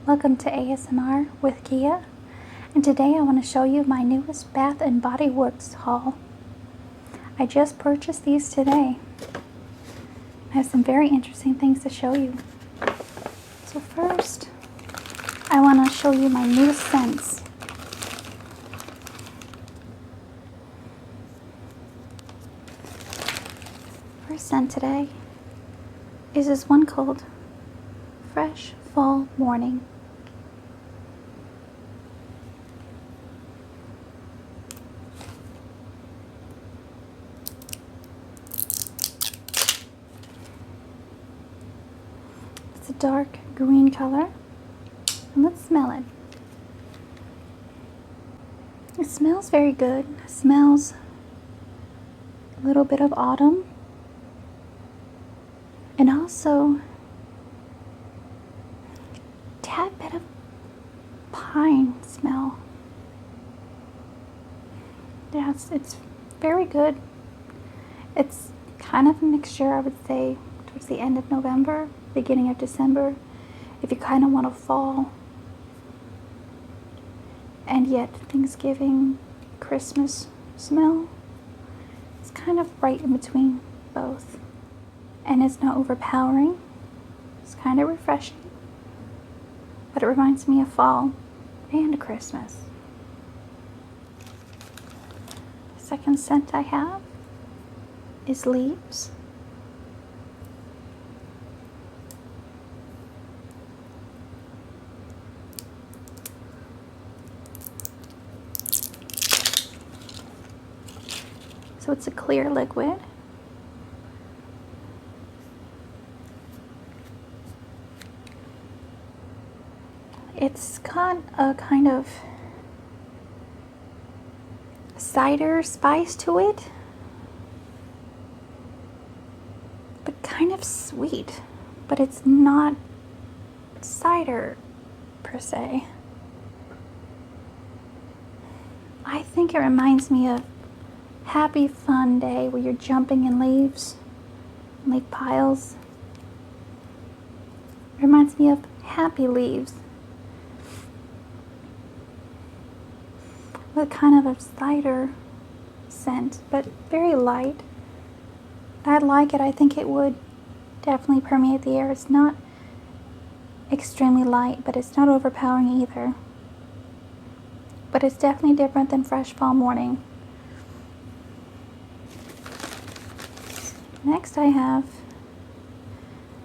Welcome to ASMR with Kia, and today I want to show you my newest Bath & Body Works haul. I just purchased these today. I have some very interesting things to show you. So first, I want to show you my newest scents. First scent today is this one called Fresh Fall Morning. It's a dark green color, and let's smell it. It smells very good. It smells a little bit of autumn, and also a tad bit of pine smell. Yeah, it's very good. It's kind of a mixture, I would say, towards the end of November, beginning of December, if you kind of want a fall and yet Thanksgiving, Christmas smell. It's kind of right in between both, and it's not overpowering. It's kind of refreshing, but it reminds me of fall and Christmas. The second scent I have is Leaves. So it's a clear liquid. It's got a kind of cider spice to it, but kind of sweet, but it's not cider per se. I think it reminds me of happy fun day where you're jumping in leaves, leaf piles. It reminds me of happy leaves with kind of a cider scent, but very light. I like it. I think it would definitely permeate the air. It's not extremely light, but it's not overpowering either. But it's definitely different than Fresh Fall Morning. Next I have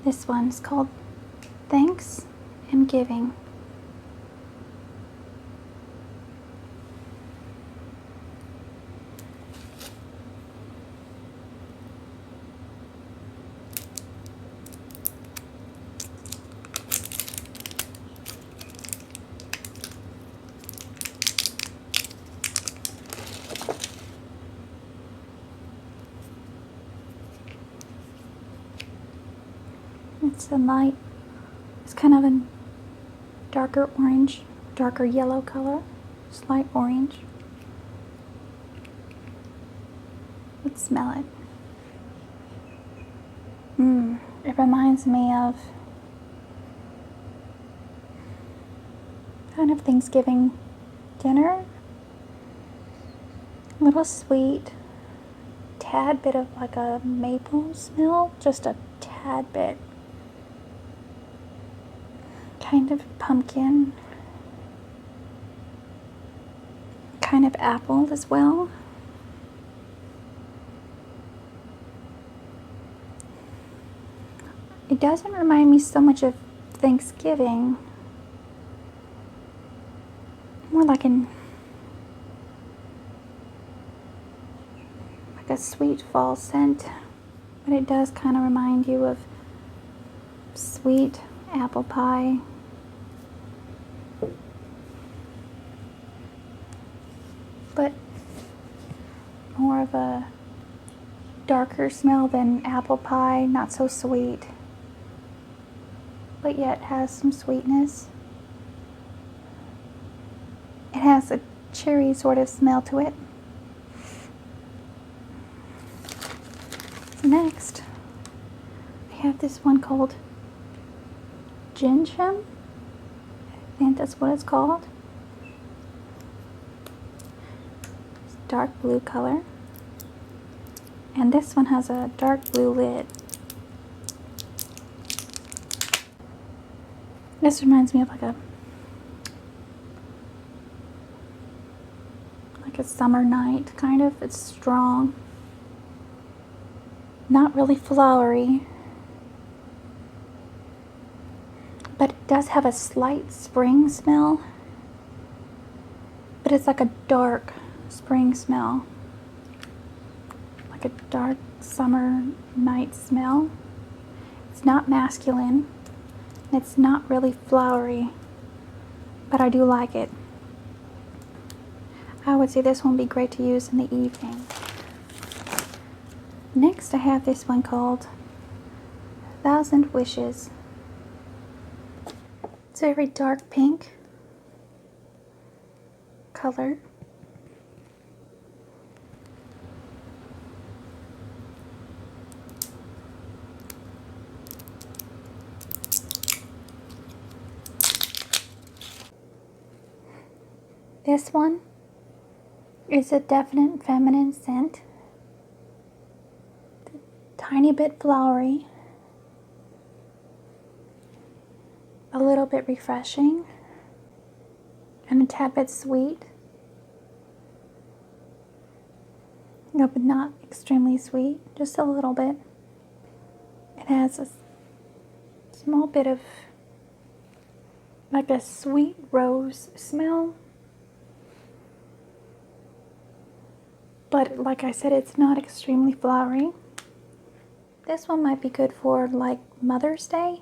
this one. It's called Thanks and Giving. It's a light, it's kind of a darker orange, darker yellow color, slight orange. Let's smell it. It reminds me of kind of Thanksgiving dinner. A little sweet, tad bit of like a maple smell, just a tad bit. Kind of pumpkin, kind of apple as well. It doesn't remind me so much of Thanksgiving, more like a sweet fall scent, but it does kind of remind you of sweet apple pie. But more of a darker smell than apple pie, not so sweet, but yet has some sweetness. It has a cherry sort of smell to it. Next, I have this one called Gentian. think that's what it's called. It's dark blue color. And this one has a dark blue lid. This reminds me of like a summer night, kind of. It's strong. Not really flowery. But it does have a slight spring smell. But it's like a dark spring smell. Like a dark summer night smell. It's not masculine. It's not really flowery. But I do like it. I would say this one would be great to use in the evening. Next I have this one called 1,000 Wishes. It's a very dark pink color. This one is a definite feminine scent. Tiny bit flowery. A little bit refreshing. And a tad bit sweet. No, but not extremely sweet. Just a little bit. It has a small bit of like a sweet rose smell. But like I said, it's not extremely flowery. This one might be good for like Mother's Day.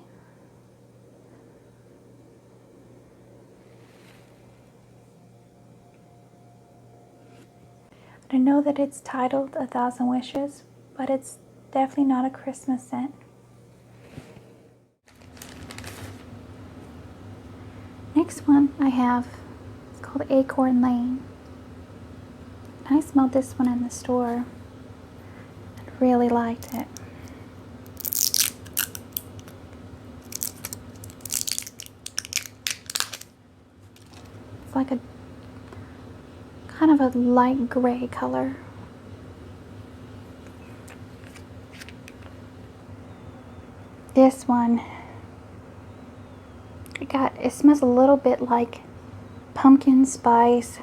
I know that it's titled 1,000 Wishes, but it's definitely not a Christmas scent. Next one I have is called Acorn Lane. I smelled this one in the store and really liked it. It's like a kind of a light gray color. This one, it smells a little bit like pumpkin spice.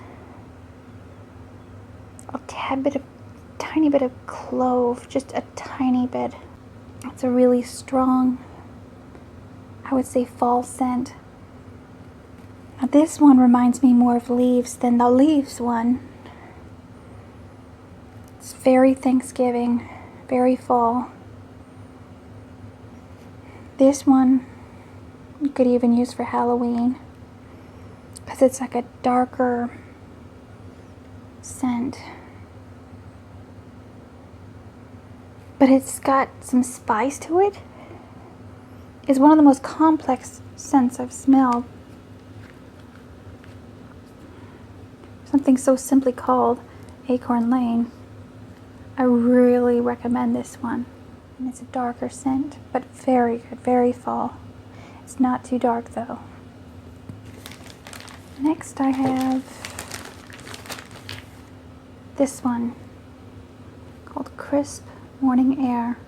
A tiny bit of clove, just a tiny bit. It's a really strong, I would say, fall scent. Now this one reminds me more of leaves than the leaves one. It's very Thanksgiving, very fall. This one you could even use for Halloween because it's like a darker scent. But it's got some spice to it. It's one of the most complex scents I've smelled. Something so simply called Acorn Lane. I really recommend this one. And it's a darker scent, but very good, very fall. It's not too dark though. Next I have this one called Crisp Morning Air.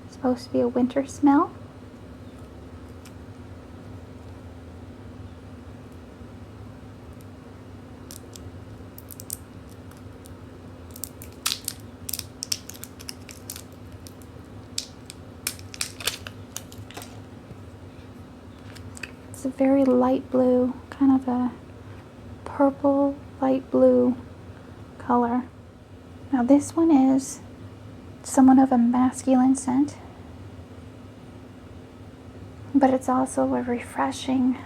It's supposed to be a winter smell. It's a very light blue, kind of a purple, light blue color. Now this one is somewhat of a masculine scent, but it's also a refreshing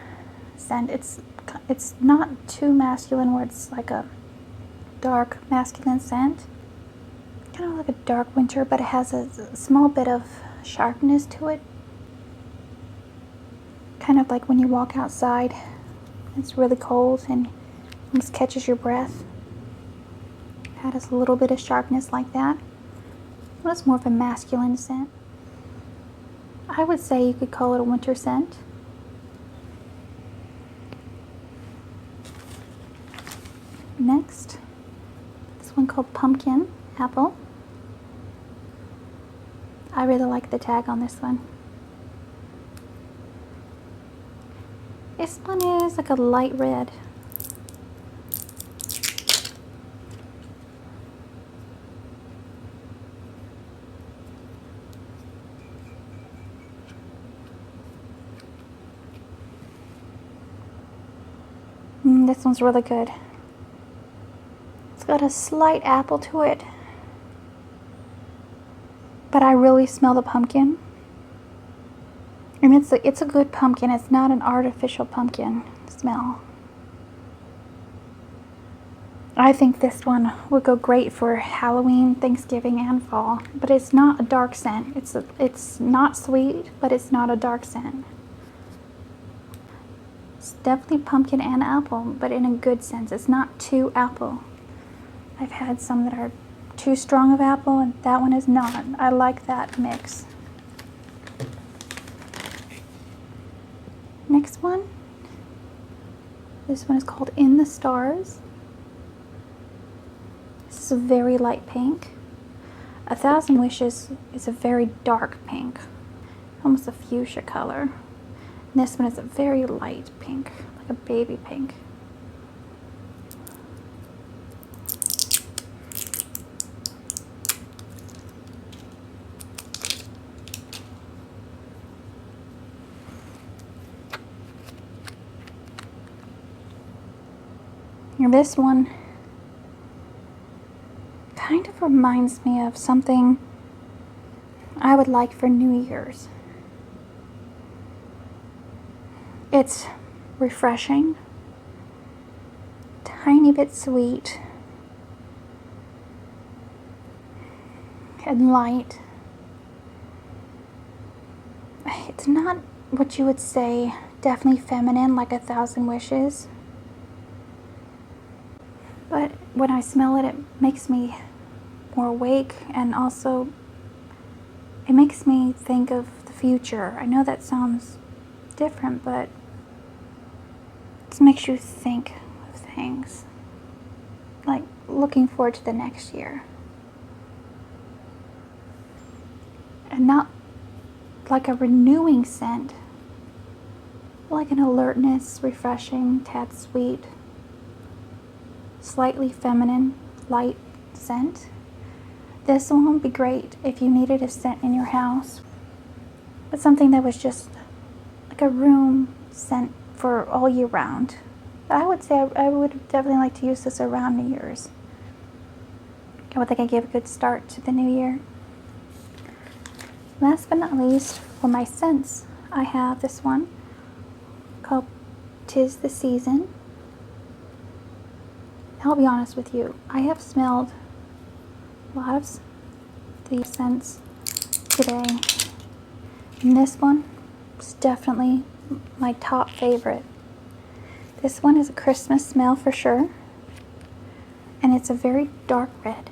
scent. It's not too masculine where it's like a dark masculine scent, kind of like a dark winter, but it has a small bit of sharpness to it, kind of like when you walk outside, it's really cold and almost catches your breath. It has a little bit of sharpness like that. Well, it's more of a masculine scent. I would say you could call it a winter scent. Next, this one called Pumpkin Apple. I really like the tag on this one. This one is like a light red. This one's really good. It's got a slight apple to it, but I really smell the pumpkin. And it's a good pumpkin. It's not an artificial pumpkin smell. I think this one would go great for Halloween, Thanksgiving, and fall. But it's not a dark scent. It's not sweet, but it's not a dark scent. It's definitely pumpkin and apple, but in a good sense. It's not too apple. I've had some that are too strong of apple, and that one is not. I like that mix. Next one. This one is called In the Stars. This is a very light pink. 1,000 Wishes is a very dark pink, almost a fuchsia color. And this one is a very light pink, like a baby pink. And this one kind of reminds me of something I would like for New Year's. It's refreshing, tiny bit sweet, and light. It's not what you would say definitely feminine like 1,000 Wishes. But when I smell it, it makes me more awake, and also it makes me think of the future. I know that sounds different, but it makes you think of things, like looking forward to the next year. And not like a renewing scent, like an alertness, refreshing, tad sweet, slightly feminine, light scent. This one would be great if you needed a scent in your house, but something that was just like a room scent for all year round. I would say I would definitely like to use this around New Year's. I would think I gave a good start to the new year. Last but not least, for my scents, I have this one called 'Tis the Season. I'll be honest with you, I have smelled a lot of these scents today, and this one is definitely my top favorite. This one is a Christmas smell for sure, and it's a very dark red.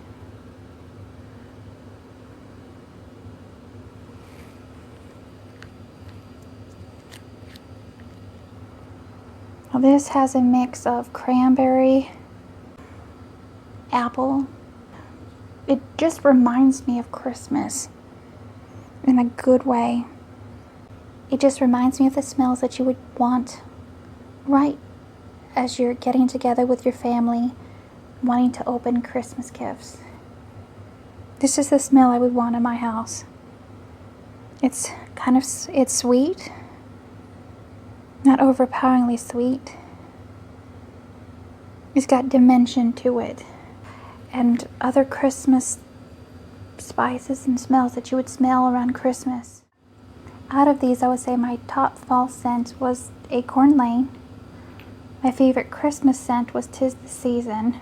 Now this has a mix of cranberry, apple. It just reminds me of Christmas in a good way. It just reminds me of the smells that you would want right as you're getting together with your family, wanting to open Christmas gifts. This is the smell I would want in my house. It's sweet, not overpoweringly sweet. It's got dimension to it, and other Christmas spices and smells that you would smell around Christmas. Out of these, I would say my top fall scent was Acorn Lane. My favorite Christmas scent was 'Tis the Season.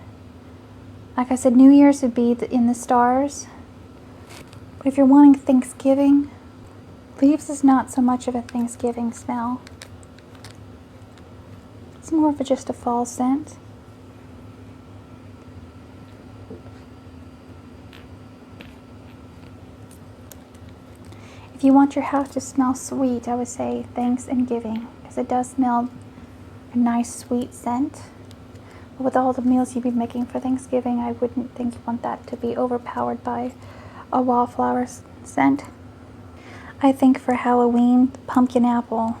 Like I said, New Year's would be In the Stars. But if you're wanting Thanksgiving, Leaves is not so much of a Thanksgiving smell. It's more of just a fall scent. If you want your house to smell sweet, I would say Thanksgiving, because it does smell a nice sweet scent. With all the meals you'd be making for Thanksgiving, I wouldn't think you want that to be overpowered by a wallflower scent. I think for Halloween, pumpkin apple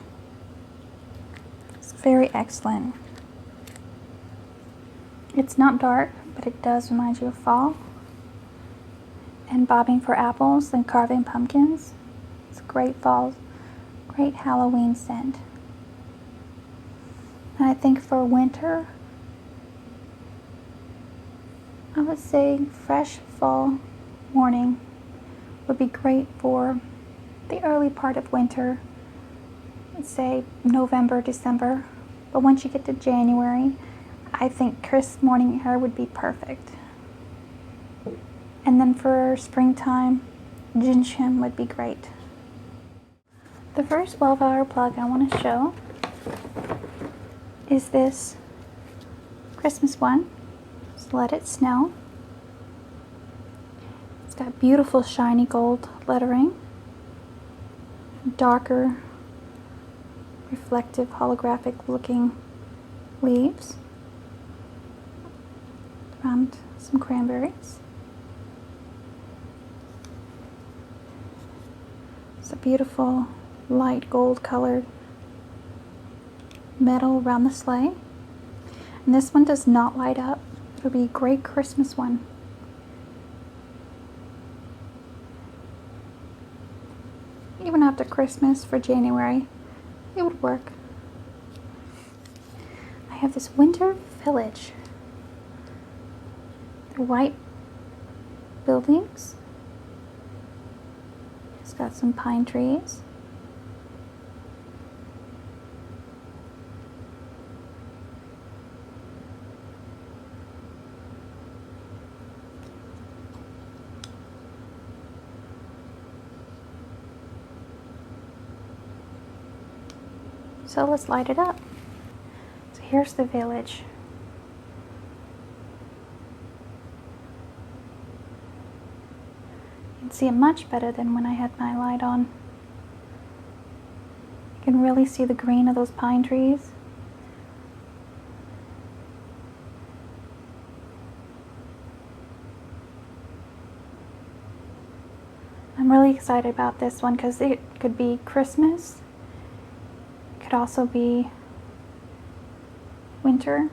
is very excellent. It's not dark, but it does remind you of fall. And bobbing for apples and carving pumpkins. It's a great fall, great Halloween scent. And I think for winter, I would say fresh fall morning would be great for the early part of winter. Let's say November, December. But once you get to January, I think crisp morning air would be perfect. And then for springtime, ginseng would be great. The first Wallflower plug I want to show is this Christmas one. Just Let It Snow. It's got beautiful shiny gold lettering, darker, reflective, holographic looking leaves around some cranberries. It's a beautiful light gold colored metal around the sleigh. And this one does not light up. It'll be a great Christmas one. Even after Christmas for January, it would work. I have this winter village. They're white buildings. It's got some pine trees. So let's light it up. So here's the village. You can see it much better than when I had my light on. You can really see the green of those pine trees. I'm really excited about this one because it could be Christmas. Could also be winter,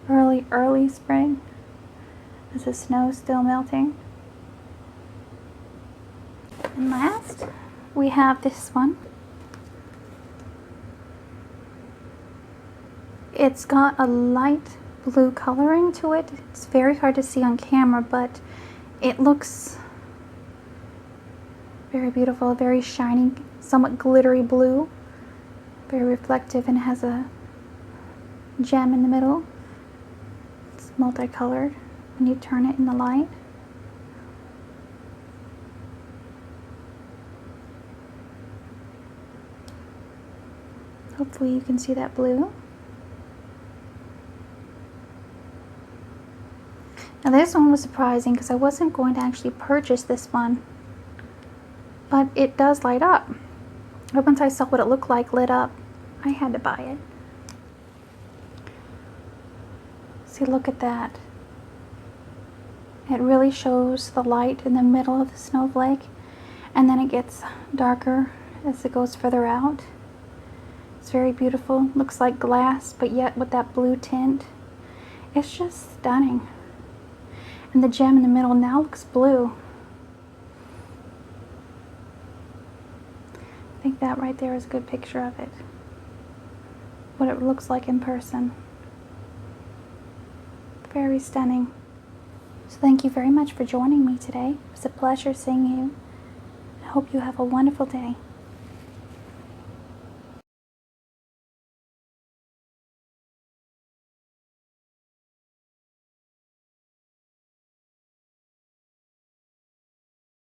early spring, as the snow's still melting. And last, we have this one. It's got a light blue coloring to it. It's very hard to see on camera, but it looks very beautiful, very shiny, somewhat glittery blue. Very reflective, and it has a gem in the middle. It's multicolored when you turn it in the light. Hopefully you can see that blue. Now this one was surprising because I wasn't going to actually purchase this one, but it does light up. But once I saw what it looked like lit up, I had to buy it. See, look at that. It really shows the light in the middle of the snowflake, and then it gets darker as it goes further out. It's very beautiful. Looks like glass, but yet with that blue tint. It's just stunning. And the gem in the middle now looks blue. I think that right there is a good picture of it. What it looks like in person. Very stunning. So thank you very much for joining me today. It was a pleasure seeing you. I hope you have a wonderful day.